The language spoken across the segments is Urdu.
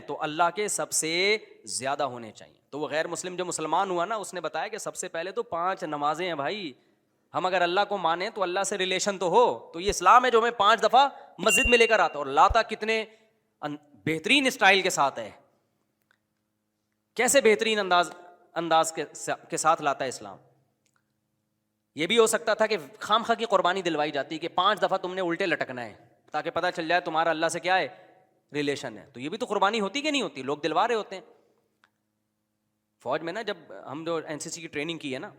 تو اللہ کے سب سے زیادہ ہونے چاہیے. تو وہ غیر مسلم جو مسلمان ہوا نا, اس نے بتایا کہ سب سے پہلے تو 5 نمازیں ہیں بھائی. ہم اگر اللہ کو مانیں تو اللہ سے ریلیشن تو ہو. تو یہ اسلام ہے جو ہمیں 5 دفعہ مسجد میں لے کر آتا, اور لاتا کتنے بہترین اسٹائل کے ساتھ ہے. کیسے بہترین انداز کے ساتھ لاتا ہے اسلام. یہ بھی ہو سکتا تھا کہ خام خواہ کی قربانی دلوائی جاتی کہ 5 دفعہ تم نے الٹے لٹکنا ہے تاکہ پتہ چل جائے تمہارا اللہ سے کیا ہے, ریلیشن ہے. تو یہ بھی تو قربانی ہوتی کہ نہیں ہوتی, لوگ دلوا رہے ہوتے ہیں. فوج میں نا جب ہم جو این سی سی کی ٹریننگ کی ہے نا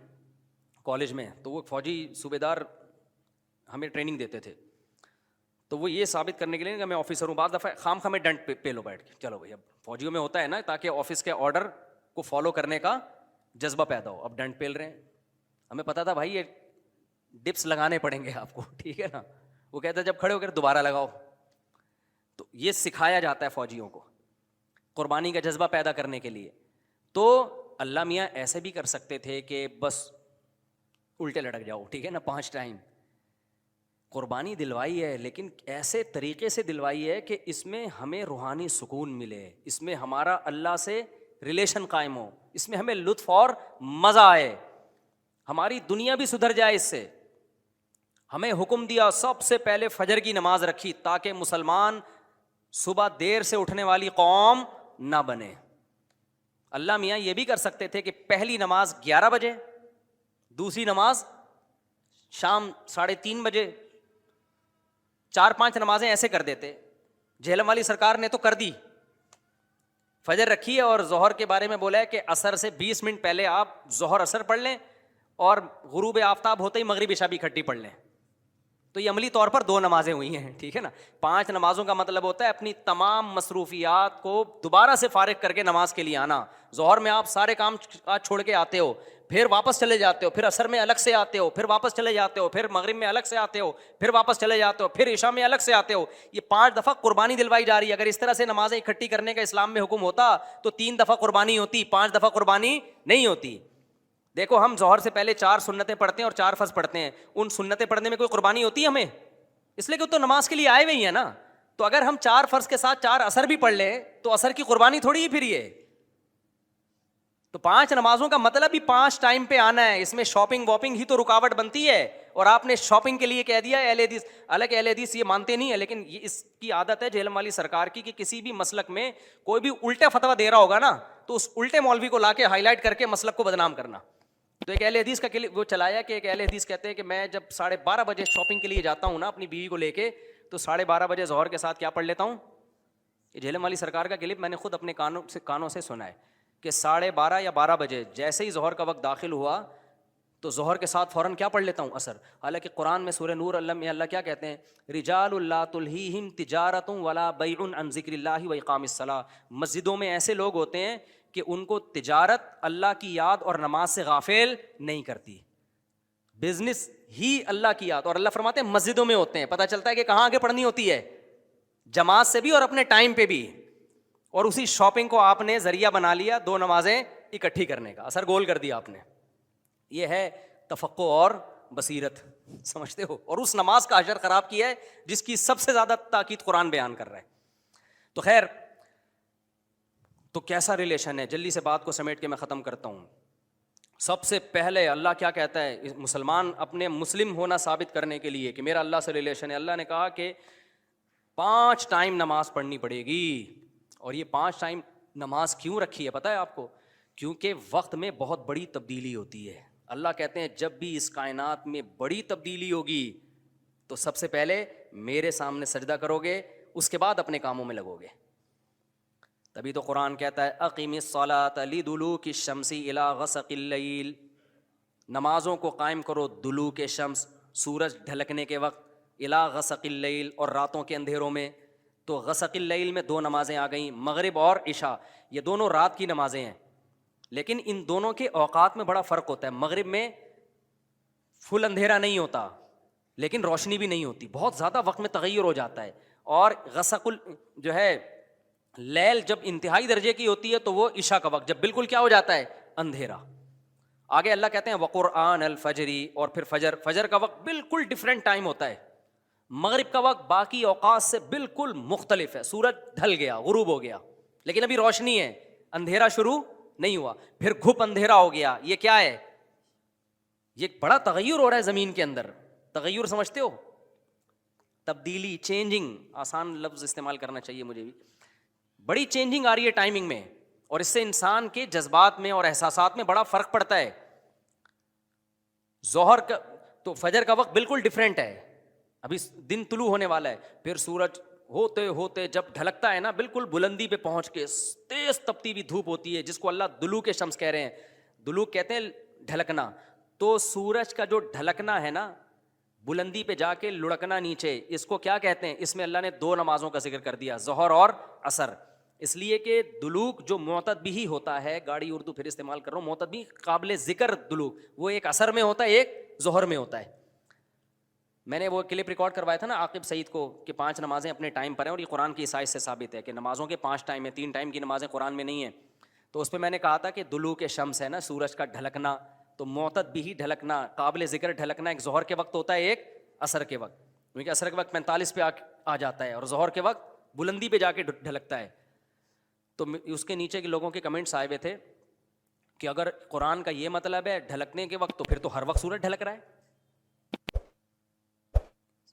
کالج میں, تو وہ فوجی صوبے دار ہمیں ٹریننگ دیتے تھے. تو وہ یہ ثابت کرنے کے لیے کہ میں آفیسر ہوں, بعض دفعہ خام خواہ میں ڈنٹ پہ لو بیٹھ کے, چلو بھائی. اب فوجیوں میں ہوتا ہے نا تاکہ آفس کے آرڈر کو فالو کرنے کا جذبہ پیدا ہو. اب ڈنٹ پیل رہے ہیں, ہمیں پتا تھا بھائی یہ ڈپس لگانے پڑیں گے آپ کو, ٹھیک ہے نا. وہ کہتا ہے جب کھڑے ہو کر دوبارہ لگاؤ. تو یہ سکھایا جاتا ہے فوجیوں کو قربانی کا جذبہ پیدا کرنے کے لیے. تو اللہ میاں ایسے بھی کر سکتے تھے کہ بس الٹے لٹک جاؤ, ٹھیک ہے نا, 5 ٹائم. قربانی دلوائی ہے لیکن ایسے طریقے سے دلوائی ہے کہ اس میں ہمیں روحانی سکون ملے, اس میں ہمارا اللہ سے ریلیشن قائم ہو, اس میں ہمیں لطف اور مزہ آئے, ہماری دنیا بھی سدھر جائے اس سے. ہمیں حکم دیا سب سے پہلے فجر کی نماز رکھی تاکہ مسلمان صبح دیر سے اٹھنے والی قوم نہ بنے. اللہ میاں یہ بھی کر سکتے تھے کہ پہلی نماز 11 بجے, دوسری نماز شام 3:30 بجے, 4-5 نمازیں ایسے کر دیتے. جہلم والی سرکار نے تو کر دی, فجر رکھی ہے اور ظہر کے بارے میں بولا ہے کہ عصر سے 20 منٹ پہلے آپ ظہر عصر پڑھ لیں اور غروب آفتاب ہوتے ہی مغرب عشاء بھی اکٹھی پڑھ لیں. تو یہ عملی طور پر 2 نمازیں ہوئی ہیں, ٹھیک ہے نا. 5 نمازوں کا مطلب ہوتا ہے اپنی تمام مصروفیات کو دوبارہ سے فارغ کر کے نماز کے لیے آنا. ظہر میں آپ سارے کام چھوڑ کے آتے ہو, پھر واپس چلے جاتے ہو, پھر عصر میں الگ سے آتے ہو, پھر واپس چلے جاتے ہو, پھر مغرب میں الگ سے آتے ہو, پھر واپس چلے جاتے ہو, پھر عشاء میں الگ سے آتے ہو. یہ 5 دفعہ قربانی دلوائی جا رہی ہے. اگر اس طرح سے نمازیں اکٹھی کرنے کا اسلام میں حکم ہوتا تو 3 دفعہ قربانی ہوتی, 5 دفعہ قربانی نہیں ہوتی. دیکھو ہم ظہر سے پہلے 4 سنتیں پڑھتے ہیں اور 4 فرض پڑھتے ہیں. ان سنتیں پڑھنے میں کوئی قربانی ہوتی ہے ہمیں؟ اس لیے کہ تو نماز کے لیے آئے ہوئے ہی ہیں نا. تو اگر ہم 4 فرض کے ساتھ 4 عصر بھی پڑھ لیں تو عصر کی قربانی تھوڑی ہی پھر یہ. تو 5 نمازوں کا مطلب ہی 5 ٹائم پہ آنا ہے. اس میں شاپنگ واپنگ ہی تو رکاوٹ بنتی ہے, اور آپ نے شاپنگ کے لیے کہہ دیا اہل حدیث. حالانکہ اہل حدیث یہ مانتے نہیں ہے, لیکن یہ اس کی عادت ہے جہلم والی سرکار کی کہ کسی بھی مسلک میں کوئی بھی الٹا فتویٰ دے رہا ہوگا نا تو اس الٹے مولوی کو لا کے ہائی لائٹ کر کے مسلک کو بدنام کرنا. تو ایک اہل حدیث کا وہ چلایا کہ ایک اہل حدیث کہتے ہیں کہ میں جب 12:30 بجے شاپنگ کے لیے جاتا ہوں نا اپنی بیوی کو لے کے, تو 12:30 بجے ظہر کے ساتھ کیا پڑھ لیتا ہوں. یہ جہلم والی سرکار کا کلپ میں نے خود اپنے کانوں سے سنا ہے کہ 12:30 یا 12 بجے جیسے ہی ظہر کا وقت داخل ہوا تو ظہر کے ساتھ فوراً کیا پڑھ لیتا ہوں, عصر. حالانکہ قرآن میں سورہ نور اللہ کیا کہتے ہیں, رجال لا تلہیہم تجارت ولا بیع عن ذکر اللہ واقام الصلاۃ. مسجدوں میں ایسے لوگ ہوتے ہیں کہ ان کو تجارت اللہ کی یاد اور نماز سے غافل نہیں کرتی, بزنس ہی اللہ کی یاد. اور اللہ فرماتے ہیں مسجدوں میں ہوتے ہیں. پتہ چلتا ہے کہ کہاں آگے پڑھنی ہوتی ہے, جماعت سے بھی اور اپنے ٹائم پہ بھی. اور اسی شاپنگ کو آپ نے ذریعہ بنا لیا 2 نمازیں اکٹھی کرنے کا, اثر گول کر دیا آپ نے. یہ ہے تفقع اور بصیرت, سمجھتے ہو. اور اس نماز کا اجر خراب کیا ہے جس کی سب سے زیادہ تاکید قرآن بیان کر رہا ہے. تو خیر, تو کیسا ریلیشن ہے, جلدی سے بات کو سمیٹ کے میں ختم کرتا ہوں. سب سے پہلے اللہ کیا کہتا ہے, مسلمان اپنے مسلم ہونا ثابت کرنے کے لیے کہ میرا اللہ سے ریلیشن ہے, اللہ نے کہا کہ 5 ٹائم نماز پڑھنی پڑے گی. اور یہ 5 ٹائم نماز کیوں رکھی ہے پتہ ہے آپ کو؟ کیونکہ وقت میں بہت بڑی تبدیلی ہوتی ہے. اللہ کہتے ہیں جب بھی اس کائنات میں بڑی تبدیلی ہوگی تو سب سے پہلے میرے سامنے سجدہ کرو گے, اس کے بعد اپنے کاموں میں لگو گے. تبھی تو قرآن کہتا ہے اقیم الصلاۃ لدلوک الشمس الی غسق اللیل, نمازوں کو قائم کرو دلوک شمس, سورج ڈھلکنے کے وقت, الی غسق اللیل, اور راتوں کے اندھیروں میں. تو غسق اللیل میں 2 نمازیں آ گئیں, مغرب اور عشاء. یہ دونوں رات کی نمازیں ہیں, لیکن ان دونوں کے اوقات میں بڑا فرق ہوتا ہے. مغرب میں فل اندھیرا نہیں ہوتا لیکن روشنی بھی نہیں ہوتی, بہت زیادہ وقت میں تغیر ہو جاتا ہے. اور غسق جو ہے لیل جب انتہائی درجے کی ہوتی ہے تو وہ عشاء کا وقت جب بالکل کیا ہو جاتا ہے, اندھیرا. آگے اللہ کہتے ہیں وقرآن الفجری, اور پھر فجر کا وقت بالکل ڈفرینٹ ٹائم ہوتا ہے. مغرب کا وقت باقی اوقات سے بالکل مختلف ہے, سورج ڈھل گیا, غروب ہو گیا. لیکن ابھی روشنی ہے, اندھیرا شروع نہیں ہوا, پھر گھپ اندھیرا ہو گیا. یہ کیا ہے؟ یہ بڑا تغیر ہو رہا ہے زمین کے اندر. تغیر سمجھتے ہو؟ تبدیلی, چینجنگ, آسان لفظ استعمال کرنا چاہیے مجھے بھی. بڑی چینجنگ آ رہی ہے ٹائمنگ میں, اور اس سے انسان کے جذبات میں اور احساسات میں بڑا فرق پڑتا ہے. ظہر کا تو فجر کا وقت بالکل ڈفرینٹ ہے, ابھی دن طلوع ہونے والا ہے, پھر سورج ہوتے ہوتے جب ڈھلکتا ہے نا, بالکل بلندی پہ پہنچ کے تیز تپتی ہوئی دھوپ ہوتی ہے, جس کو اللہ دلوک شمس کہہ رہے ہیں. دلوک کہتے ہیں ڈھلکنا. تو سورج کا جو ڈھلکنا ہے نا, بلندی پہ جا کے لڑکنا نیچے, اس کو کیا کہتے ہیں؟ اس میں اللہ نے 2 نمازوں کا ذکر کر دیا, ظہر اور عصر. اس لیے کہ دلوک جو معتد بھی ہوتا ہے, گاڑی اردو پھر استعمال کر رہا ہوں, معتد بھی قابل ذکر دلوک, وہ ایک عصر میں ہوتا ہے, ایک ظہر میں ہوتا ہے. میں نے وہ کلپ ریکارڈ کروایا تھا نا عاقب سعید کو, کہ 5 نمازیں اپنے ٹائم پر ہیں, اور یہ قرآن کی آیت سے ثابت ہے کہ نمازوں کے 5 ٹائم ہیں, 3 ٹائم کی نمازیں قرآن میں نہیں ہیں. تو اس پہ میں نے کہا تھا کہ دلوک شمس ہے نا, سورج کا ڈھلکنا, تو معتد بھی ڈھلکنا, قابل ذکر ڈھلکنا ایک ظہر کے وقت ہوتا ہے, ایک عصر کے وقت. کیونکہ عصر کے وقت 45 پہ آ جاتا ہے, اور ظہر کے وقت بلندی پہ جا کے ڈھلکتا ہے. تو اس کے نیچے کے لوگوں کے کمنٹس آئے ہوئے تھے کہ اگر قرآن کا یہ مطلب ہے ڈھلکنے کے وقت, تو پھر تو ہر وقت سورج ڈھلک رہا ہے.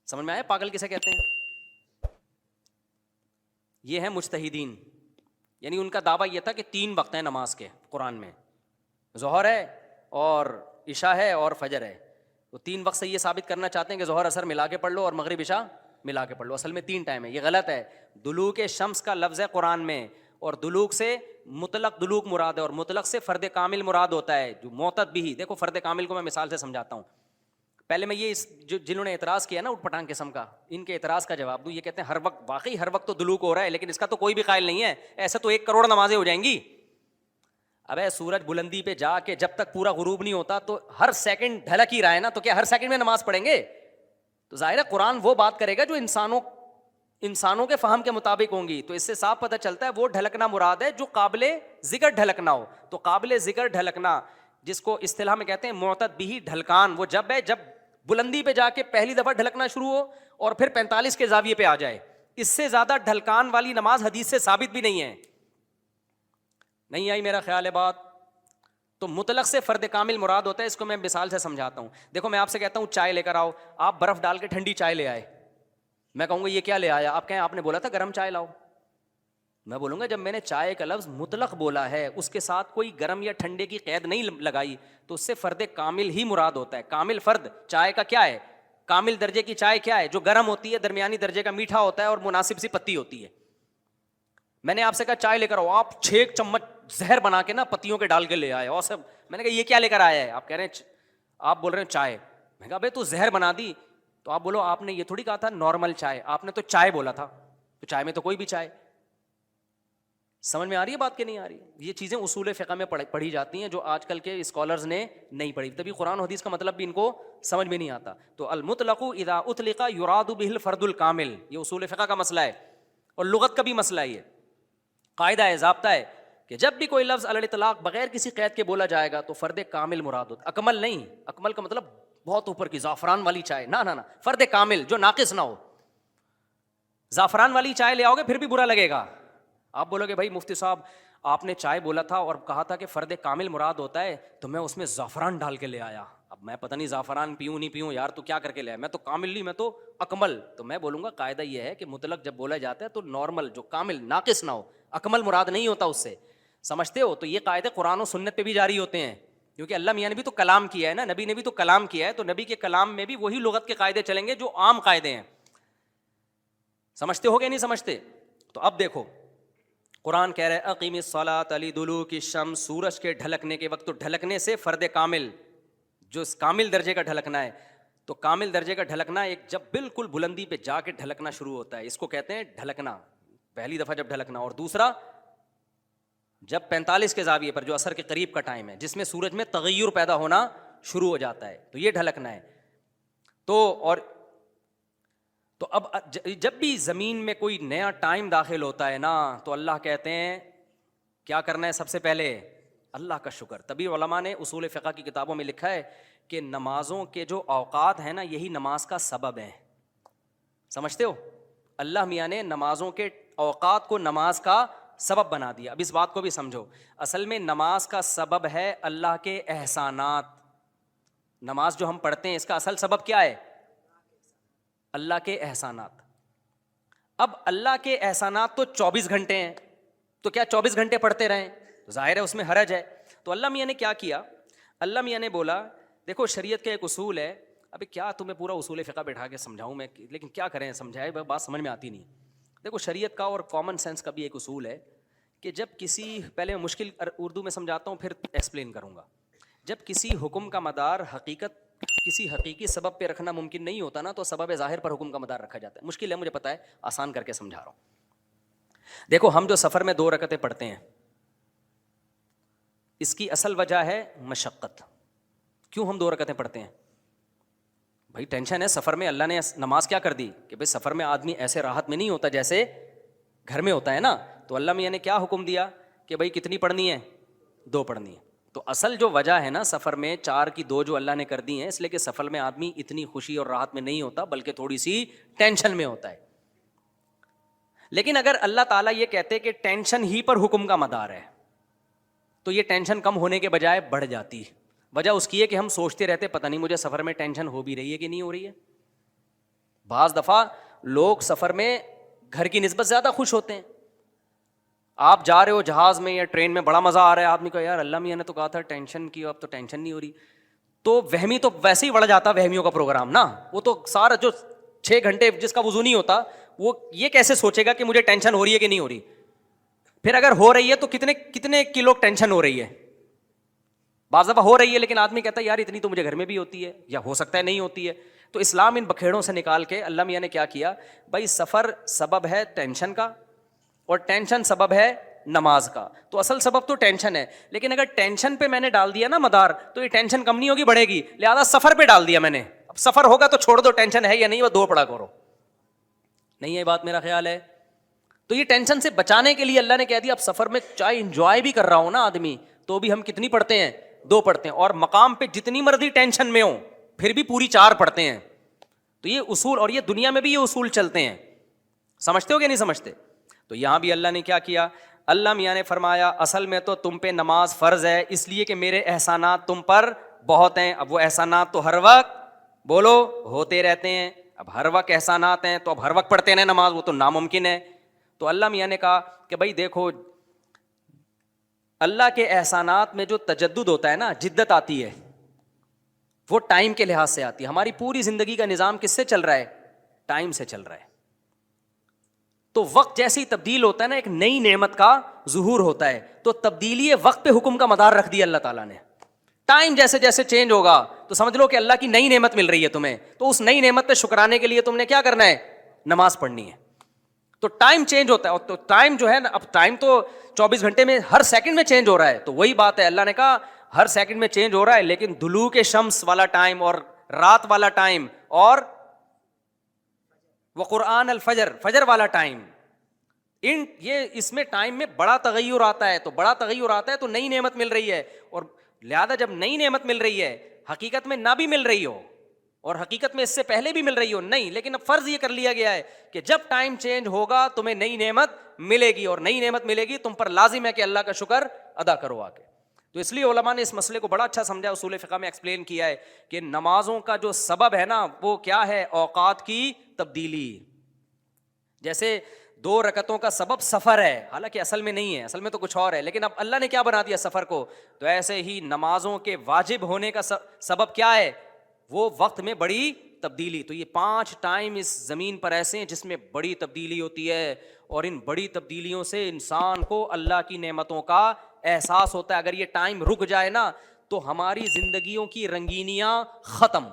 سمجھ میں آیا پاگل کسے کہتے ہیں؟ یہ ہیں مجتہدین, یعنی ان کا دعویٰ یہ تھا کہ 3 وقت ہیں نماز کے قرآن میں, ظہر ہے اور عشاء ہے اور فجر ہے. تو 3 وقت سے یہ ثابت کرنا چاہتے ہیں کہ ظہر عصر ملا کے پڑھ لو اور مغرب عشاء ملا کے پڑھ لو. اصل میں 3 ٹائم ہے, یہ غلط ہے. دلوک شمس کا لفظ ہے قرآن میں, اور دلوک سے مطلق دلوک مراد ہے, اور مطلق سے فرد کامل مراد ہوتا ہے, جو معتد بھی. دیکھو فرد کامل کو میں مثال سے سمجھاتا ہوں. پہلے میں یہ جنہوں نے اعتراض کیا نا اٹھ پٹانگ قسم کا, ان کے اعتراض کا جواب دوں. یہ کہتے ہیں ہر وقت, واقعی ہر وقت تو دلوک ہو رہا ہے, لیکن اس کا تو کوئی بھی قائل نہیں ہے. ایسے تو 1 کروڑ نمازیں ہو جائیں گی. ابے سورج بلندی پہ جا کے جب تک پورا غروب نہیں ہوتا تو ہر سیکنڈ ڈھلک ہی رہا ہے نا, تو کیا ہر سیکنڈ میں نماز پڑھیں گے؟ تو ظاہر ہے قرآن وہ بات کرے گا جو انسانوں کے فہم کے مطابق ہوں گی. تو اس سے صاف پتہ چلتا ہے وہ ڈھلکنا مراد ہے جو قابل ذکر ڈھلکنا ہو. تو قابل ذکر ڈھلکنا, جس کو اصطلاح میں کہتے ہیں معتد بھی ڈھلکان, وہ جب ہے جب بلندی پہ جا کے پہلی دفعہ ڈھلکنا شروع ہو اور پھر 45 کے زاویے پہ آ جائے. اس سے زیادہ ڈھلکان والی نماز حدیث سے ثابت بھی نہیں ہے. نہیں آئی میرا خیال ہے بات؟ تو مطلق سے فرد کامل مراد ہوتا ہے. اس کو میں مثال سے سمجھاتا ہوں. دیکھو میں آپ سے کہتا ہوں چائے لے کر آؤ, آپ برف ڈال کے ٹھنڈی چائے لے آئے, میں کہوں گا یہ کیا لے آیا؟ آپ کہیں آپ نے بولا تھا گرم چائے لاؤ. میں بولوں گا جب میں نے چائے کا لفظ مطلق بولا ہے, اس کے ساتھ کوئی گرم یا ٹھنڈے کی قید نہیں لگائی, تو اس سے فرد کامل ہی مراد ہوتا ہے. کامل فرد چائے کا کیا ہے؟ کامل درجے کی چائے کیا ہے؟ جو گرم ہوتی ہے, درمیانی درجے کا میٹھا ہوتا ہے اور مناسب سی پتی ہوتی ہے. میں نے آپ سے کہا چائے لے کر آؤ, آپ 6 چمچ زہر بنا کے نا پتیوں کے ڈال کے لے آئے, اور سب میں نے کہا یہ کیا لے کر آیا ہے؟ آپ کہہ رہے ہیں, آپ بول رہے ہیں چائے. میں کہا بھائی تو زہر بنا دی. تو آپ بولو آپ نے یہ تھوڑی کہا تھا نارمل چائے, آپ نے تو چائے بولا تھا, تو چائے میں تو کوئی بھی چائے. سمجھ میں آ رہی ہے بات کہ نہیں آ رہی ہے؟ یہ چیزیں اصول فقہ میں پڑھی جاتی ہیں جو آج کل کے اسکالرز نے نہیں پڑھی, تبھی قرآن و حدیث کا مطلب بھی ان کو سمجھ میں نہیں آتا. تو المطلق اذا اطلق یراد به الفرد الکامل, یہ اصول فقہ کا مسئلہ ہے اور لغت کا بھی مسئلہ ہے. یہ قاعدہ ہے, ضابطہ ہے کہ جب بھی کوئی لفظ علی الاطلاق بغیر کسی قید کے بولا جائے گا تو فرد کامل مراد ہوتا ہے, اکمل نہیں. اکمل کا مطلب بہت اوپر کی زعفران والی چائے, نہ فرد کامل جو ناقص نہ ہو. زعفران والی چائے لے آؤ گے پھر بھی برا لگے گا. آپ بولو گے بھائی مفتی صاحب آپ نے چائے بولا تھا اور کہا تھا کہ فرد کامل مراد ہوتا ہے, تو میں اس میں زعفران ڈال کے لے آیا. اب میں پتہ نہیں زعفران پیوں نہیں پیوں یار, تو کیا کر کے لے آیا؟ میں تو کامل نہیں, میں تو اکمل. تو میں بولوں گا قاعدہ یہ ہے کہ مطلق جب بولا جاتا ہے تو نارمل جو کامل ناقص نہ ہو, اکمل مراد نہیں ہوتا اس سے. سمجھتے ہو؟ تو یہ قاعدے قرآن و سنت پہ بھی جاری ہوتے ہیں, کیونکہ اللہ میاں نے بھی تو کلام کیا ہے نا, نبی نے بھی تو کلام کیا ہے, تو نبی کے کلام میں بھی وہی لغت کے قاعدے چلیں گے جو عام قاعدے ہیں. سمجھتے ہو گے نہیں سمجھتے؟ تو اب دیکھو قرآن کہہ رہا ہے اقیم الصلاۃ لدلوک الشمس, سورج کے ڈھلکنے کے وقت. تو ڈھلکنے سے فرد کامل جو کامل درجے کا ڈھلکنا ہے, تو کامل درجے کا ڈھلکنا ایک جب بالکل بلندی پہ جا کے ڈھلکنا شروع ہوتا ہے, اس کو کہتے ہیں ڈھلکنا, پہلی دفعہ جب ڈھلکنا. اور دوسرا جب 45 کے زاویے پر جو عصر کے قریب کا ٹائم ہے, جس میں سورج میں تغیر پیدا ہونا شروع ہو جاتا ہے, تو یہ ڈھلکنا ہے. تو اب جب بھی زمین میں کوئی نیا ٹائم داخل ہوتا ہے نا, تو اللہ کہتے ہیں کیا کرنا ہے سب سے پہلے؟ اللہ کا شکر. تبھی علماء نے اصول فقہ کی کتابوں میں لکھا ہے کہ نمازوں کے جو اوقات ہیں نا, یہی نماز کا سبب ہے. سمجھتے ہو؟ اللہ میاں نے نمازوں کے اوقات کو نماز کا سبب بنا دیا. اب اس بات کو بھی سمجھو, اصل میں نماز کا سبب ہے اللہ کے احسانات. نماز جو ہم پڑھتے ہیں اس کا اصل سبب کیا ہے؟ اللہ کے احسانات. اب اللہ کے احسانات تو 24 گھنٹے ہیں, تو کیا 24 گھنٹے پڑھتے رہیں؟ ظاہر ہے اس میں حرج ہے. تو اللہ میاں نے کیا کیا؟ اللہ میاں نے بولا دیکھو شریعت کا ایک اصول ہے. ابھی کیا تمہیں پورا اصول فقہ بیٹھا کے سمجھاؤں میں, لیکن کیا کریں, سمجھائے بات سمجھ میں آتی نہیں. دیکھو شریعت کا اور کامن سینس کا بھی ایک اصول ہے کہ جب کسی, پہلے میں مشکل اردو میں سمجھاتا ہوں پھر ایکسپلین کروں گا. جب کسی حکم کا مدار حقیقت کسی حقیقی سبب پہ رکھنا ممکن نہیں ہوتا نا, تو سبب ظاہر پر حکم کا مدار رکھا جاتا ہے. مشکل ہے مجھے پتا ہے, آسان کر کے سمجھا رہا ہوں. دیکھو ہم جو سفر میں 2 رکعتیں پڑھتے ہیں, اس کی اصل وجہ ہے مشقت. کیوں ہم 2 رکعتیں پڑھتے ہیں؟ بھائی ٹینشن ہے سفر میں. اللہ نے نماز کیا کر دی کہ بھائی سفر میں آدمی ایسے راحت میں نہیں ہوتا جیسے گھر میں ہوتا ہے نا. تو اللہ میاں نے کیا حکم دیا کہ بھائی کتنی پڑھنی ہے؟ 2 پڑھنی ہے. تو اصل جو وجہ ہے نا سفر میں 4 کی 2 جو اللہ نے کر دی ہیں, اس لیے کہ سفر میں آدمی اتنی خوشی اور راحت میں نہیں ہوتا بلکہ تھوڑی سی ٹینشن میں ہوتا ہے. لیکن اگر اللہ تعالیٰ یہ کہتے کہ ٹینشن ہی پر حکم کا مدار ہے, تو یہ ٹینشن کم ہونے کے بجائے بڑھ جاتی. وجہ اس کی ہے کہ ہم سوچتے رہتے پتہ نہیں مجھے سفر میں ٹینشن ہو بھی رہی ہے کہ نہیں ہو رہی ہے. بعض دفعہ لوگ سفر میں گھر کی نسبت زیادہ خوش ہوتے ہیں. آپ جا رہے ہو جہاز میں یا ٹرین میں, بڑا مزہ آ رہا ہے, آدمی کو یار اللہ میاں نے تو کہا تھا ٹینشن کی, اب تو ٹینشن نہیں ہو رہی. تو وہمی تو ویسے ہی بڑھ جاتا وہمیوں کا پروگرام نا. وہ تو سارا جو 6 گھنٹے جس کا وضو نہیں ہوتا وہ یہ کیسے سوچے گا کہ مجھے ٹینشن ہو رہی ہے کہ نہیں ہو رہی. پھر اگر ہو رہی ہے تو کتنے کلو ٹینشن ہو رہی ہے. بعض دفعہ ہو رہی ہے لیکن آدمی کہتا ہے یار اتنی تو مجھے گھر میں بھی ہوتی ہے, یا ہو سکتا ہے نہیں ہوتی ہے. تو اسلام ان بکھیڑوں سے نکال کے اللہ میاں نے کیا کیا, بھائی سفر سبب ہے ٹینشن کا اور ٹینشن سبب ہے نماز کا. تو اصل سبب تو ٹینشن ہے, لیکن اگر ٹینشن پہ میں نے ڈال دیا نا مدار, تو یہ ٹینشن کم نہیں ہوگی, بڑھے گی. لہٰذا سفر پہ ڈال دیا میں نے. اب سفر ہوگا تو چھوڑ دو, ٹینشن ہے یا نہیں وہ 2 پڑھا کرو. نہیں ہے بات میرا خیال ہے. تو یہ ٹینشن سے بچانے کے لیے اللہ نے کہہ دیا اب سفر میں چاہے انجوائے بھی کر رہا ہوں نا آدمی, تو بھی ہم کتنی پڑھتے ہیں؟ 2 پڑھتے ہیں. اور مقام پہ جتنی مرضی ٹینشن میں ہوں پھر بھی پوری 4 پڑھتے ہیں. تو یہ اصول, اور یہ دنیا میں بھی یہ اصول چلتے ہیں. سمجھتے ہو کہ نہیں سمجھتے؟ تو یہاں بھی اللہ نے کیا کیا, اللہ میاں نے فرمایا اصل میں تو تم پہ نماز فرض ہے اس لیے کہ میرے احسانات تم پر بہت ہیں. اب وہ احسانات تو ہر وقت بولو ہوتے رہتے ہیں. اب ہر وقت احسانات ہیں تو اب ہر وقت پڑھتے رہیں نماز, وہ تو ناممکن ہے. تو اللہ میاں نے کہا کہ بھائی دیکھو اللہ کے احسانات میں جو تجدد ہوتا ہے نا, جدت آتی ہے, وہ ٹائم کے لحاظ سے آتی ہے. ہماری پوری زندگی کا نظام کس سے چل رہا ہے؟ ٹائم سے چل رہا ہے. تو وقت جیسے ہی تبدیل ہوتا ہے نا, ایک نئی نعمت کا ظہور ہوتا ہے. تو تبدیلی وقت پہ حکم کا مدار رکھ دیا اللہ تعالیٰ نے. ٹائم جیسے جیسے چینج ہوگا تو سمجھ لو کہ اللہ کی نئی نعمت مل رہی ہے تمہیں, تو اس نئی نعمت پہ شکرانے کے لیے تم نے کیا کرنا ہے؟ نماز پڑھنی ہے. تو ٹائم چینج ہوتا ہے. تو ٹائم جو ہے نا, اب ٹائم تو 24 گھنٹے میں ہر سیکنڈ میں چینج ہو رہا ہے. تو وہی بات ہے, اللہ نے کہا ہر سیکنڈ میں چینج ہو رہا ہے, لیکن طلوع کے شمس والا ٹائم اور رات والا ٹائم اور وقرآن الفجر, فجر والا ٹائم, یہ اس میں ٹائم میں بڑا تغیر آتا ہے. تو بڑا تغیر آتا ہے تو نئی نعمت مل رہی ہے. اور لہذا جب نئی نعمت مل رہی ہے, حقیقت میں نہ بھی مل رہی ہو اور حقیقت میں اس سے پہلے بھی مل رہی ہو, نہیں, لیکن اب فرض یہ کر لیا گیا ہے کہ جب ٹائم چینج ہوگا تمہیں نئی نعمت ملے گی, اور نئی نعمت ملے گی تم پر لازم ہے کہ اللہ کا شکر ادا کرو آ کے. تو اس لیے علماء نے اس مسئلے کو بڑا اچھا سمجھا, اصول فقہ میں ایکسپلین کیا ہے کہ نمازوں کا جو سبب ہے نا وہ کیا ہے؟ اوقات کی تبدیلی. جیسے 2 رکعتوں کا سبب سفر ہے, حالانکہ اصل میں نہیں ہے, اصل میں تو کچھ اور ہے, لیکن اب اللہ نے کیا بنا دیا سفر کو. تو ایسے ہی نمازوں کے واجب ہونے کا سبب کیا ہے؟ وہ وقت میں بڑی تبدیلی. تو یہ 5 ٹائم اس زمین پر ایسے ہیں جس میں بڑی تبدیلی ہوتی ہے, اور ان بڑی تبدیلیوں سے انسان کو اللہ کی نعمتوں کا احساس ہوتا ہے. اگر یہ ٹائم رک جائے نا تو ہماری زندگیوں کی رنگینیاں ختم.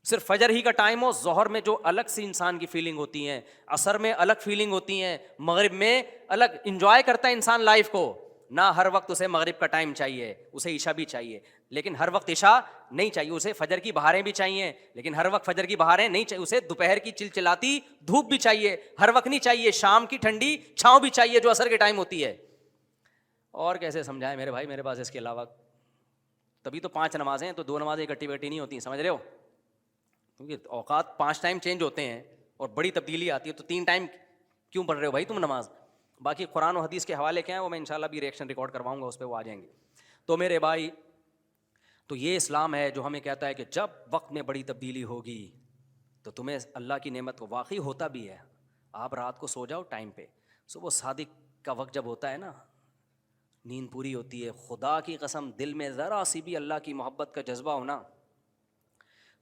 صرف فجر ہی کا ٹائم ہو, ظہر میں جو الگ سی انسان کی فیلنگ ہوتی ہیں, عصر میں الگ فیلنگ ہوتی ہیں, مغرب میں الگ, انجوائے کرتا ہے انسان لائف کو. نہ ہر وقت اسے مغرب کا ٹائم چاہیے, اسے عشاء بھی چاہیے, لیکن ہر وقت عشاء نہیں چاہیے. اسے فجر کی بہاریں بھی چاہیے, لیکن ہر وقت فجر کی بہاریں نہیں چاہیے. اسے دوپہر کی چلچلاتی دھوپ بھی چاہیے, ہر وقت نہیں چاہیے. شام کی ٹھنڈی چھاؤں بھی چاہیے جو عصر کے ٹائم ہوتی ہے. اور کیسے سمجھائیں میرے بھائی, میرے پاس اس کے علاوہ تبھی تو 5 نمازیں ہیں, تو 2 نمازیں اکٹھی بیٹھی نہیں ہوتی, سمجھ رہے ہو؟ کیونکہ اوقات 5 ٹائم چینج ہوتے ہیں اور بڑی تبدیلی آتی ہے, تو 3 ٹائم کیوں پڑھ رہے ہو بھائی تم نماز؟ باقی قرآن و حدیث کے حوالے کیا ہیں وہ میں انشاءاللہ بھی ریئیکشن ریکارڈ کرواؤں گا, اس پہ وہ آ جائیں گے. تو میرے بھائی, تو یہ اسلام ہے جو ہمیں کہتا ہے کہ جب وقت میں بڑی تبدیلی ہوگی تو تمہیں اللہ کی نعمت کو واقعی ہوتا بھی ہے. آپ رات کو سو جاؤ ٹائم پہ, صبح صادق کا وقت جب ہوتا ہے نا, نیند پوری ہوتی ہے, خدا کی قسم دل میں ذرا سی بھی اللہ کی محبت کا جذبہ ہونا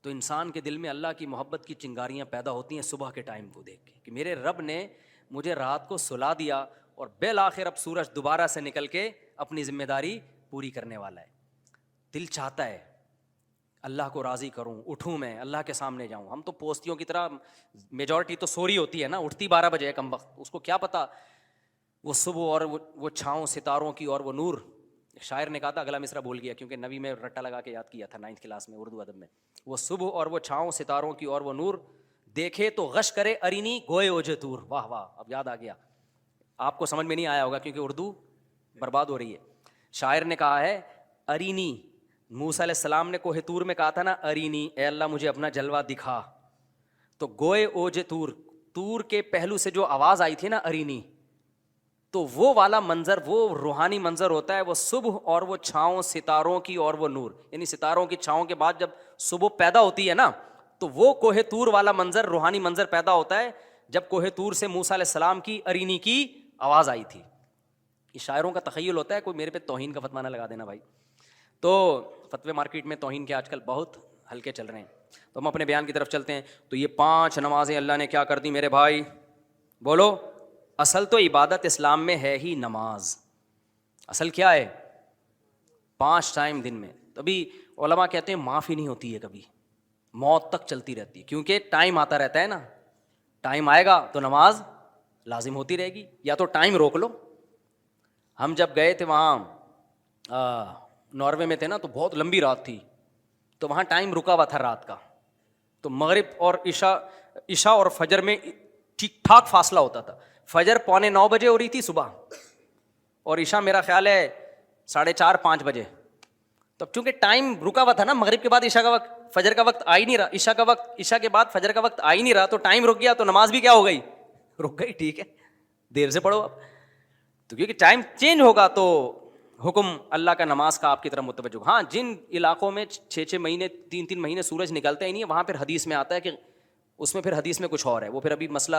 تو انسان کے دل میں اللہ کی محبت کی چنگاریاں پیدا ہوتی ہیں صبح کے ٹائم کو دیکھ کے کہ میرے رب نے مجھے رات کو سلا دیا اور بالآخر اب سورج دوبارہ سے نکل کے اپنی ذمہ داری پوری کرنے والا ہے. دل چاہتا ہے اللہ کو راضی کروں, اٹھوں, میں اللہ کے سامنے جاؤں. ہم تو پوستیوں کی طرح, میجورٹی تو سوری ہوتی ہے نا, اٹھتی 12 بجے ہے کم وقت, اس کو کیا پتا وہ صبح اور وہ چھاؤں ستاروں کی اور وہ نور. شاعر نے کہا تھا, اگلا مصرع بھول گیا کیونکہ نبی میں رٹا لگا کے یاد کیا تھا 9th کلاس میں اردو ادب میں, وہ صبح اور وہ چھاؤں ستاروں کی اور وہ نور دیکھے تو غش کرے ارینی گوئے اوجے تور. واہ واہ, اب یاد آ گیا. آپ کو سمجھ میں نہیں آیا ہوگا کیونکہ اردو برباد ہو رہی ہے. شاعر نے کہا ہے ارینی, موسیٰ علیہ السلام نے کوہ طور میں کہا تھا نا ارینی, اے اللہ مجھے اپنا جلوہ دکھا. تو گوئے اوجے تور, تور کے پہلو سے جو آواز آئی تھی نا ارینی, تو وہ والا منظر, وہ روحانی منظر ہوتا ہے وہ صبح اور وہ چھاؤں ستاروں کی اور وہ نور. یعنی ستاروں کی چھاؤں کے بعد جب صبح پیدا ہوتی ہے نا تو وہ کوہ طور والا منظر, روحانی منظر پیدا ہوتا ہے جب کوہ طور سے موسیٰ علیہ السلام کی ارینی کی آواز آئی تھی. یہ شاعروں کا تخیل ہوتا ہے, کوئی میرے پہ توہین کا فتویٰ نہ لگا دینا بھائی. تو فتوے مارکیٹ میں توہین کے آج کل بہت ہلکے چل رہے ہیں. تو ہم اپنے بیان کی طرف چلتے ہیں. تو یہ 5 نمازیں اللہ نے کیا کر دی میرے بھائی, بولو. اصل تو عبادت اسلام میں ہے ہی نماز. اصل کیا ہے, 5 ٹائم دن میں. تبھی علماء کہتے ہیں معاف ہی نہیں ہوتی ہے کبھی, موت تک چلتی رہتی ہے, کیونکہ ٹائم آتا رہتا ہے نا. ٹائم آئے گا تو نماز لازم ہوتی رہے گی, یا تو ٹائم روک لو. ہم جب گئے تھے وہاں ناروے میں تھے نا, تو بہت لمبی رات تھی, تو وہاں ٹائم رکا ہوا تھا رات کا. تو مغرب اور عشاء اور فجر میں ٹھیک ٹھاک فاصلہ ہوتا تھا. فجر 8:45 بجے ہو رہی تھی صبح, اور عشاء میرا خیال ہے 4:30-5 بجے. تب چونکہ ٹائم رکا ہوا تھا نا, مغرب کے بعد عشاء کا وقت, فجر کا وقت آ ہی نہیں رہا, عشاء کا وقت, عشاء کے بعد فجر کا وقت آ ہی نہیں رہا, تو ٹائم رک گیا, تو نماز بھی کیا ہو گئی, رک گئی. ٹھیک ہے, دیر سے پڑھو اب. تو کیونکہ ٹائم چینج ہوگا تو حکم اللہ کا نماز کا آپ کی طرف متوجہ. ہاں, جن علاقوں میں 6 مہینے 3 مہینے سورج نکلتا ہی نہیں ہے, وہاں پھر حدیث میں آتا ہے کہ اس میں پھر حدیث میں کچھ اور ہے, وہ پھر ابھی مسئلہ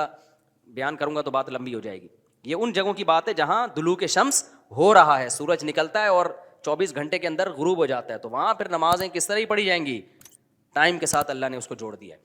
بیان کروں گا تو بات لمبی ہو جائے گی. یہ ان جگہوں کی بات ہے جہاں دلوک شمس ہو رہا ہے, سورج نکلتا ہے اور 24 گھنٹے کے اندر غروب ہو جاتا ہے, تو وہاں پھر نمازیں کس طرح ہی پڑھی جائیں گی, ٹائم کے ساتھ اللہ نے اس کو جوڑ دیا ہے.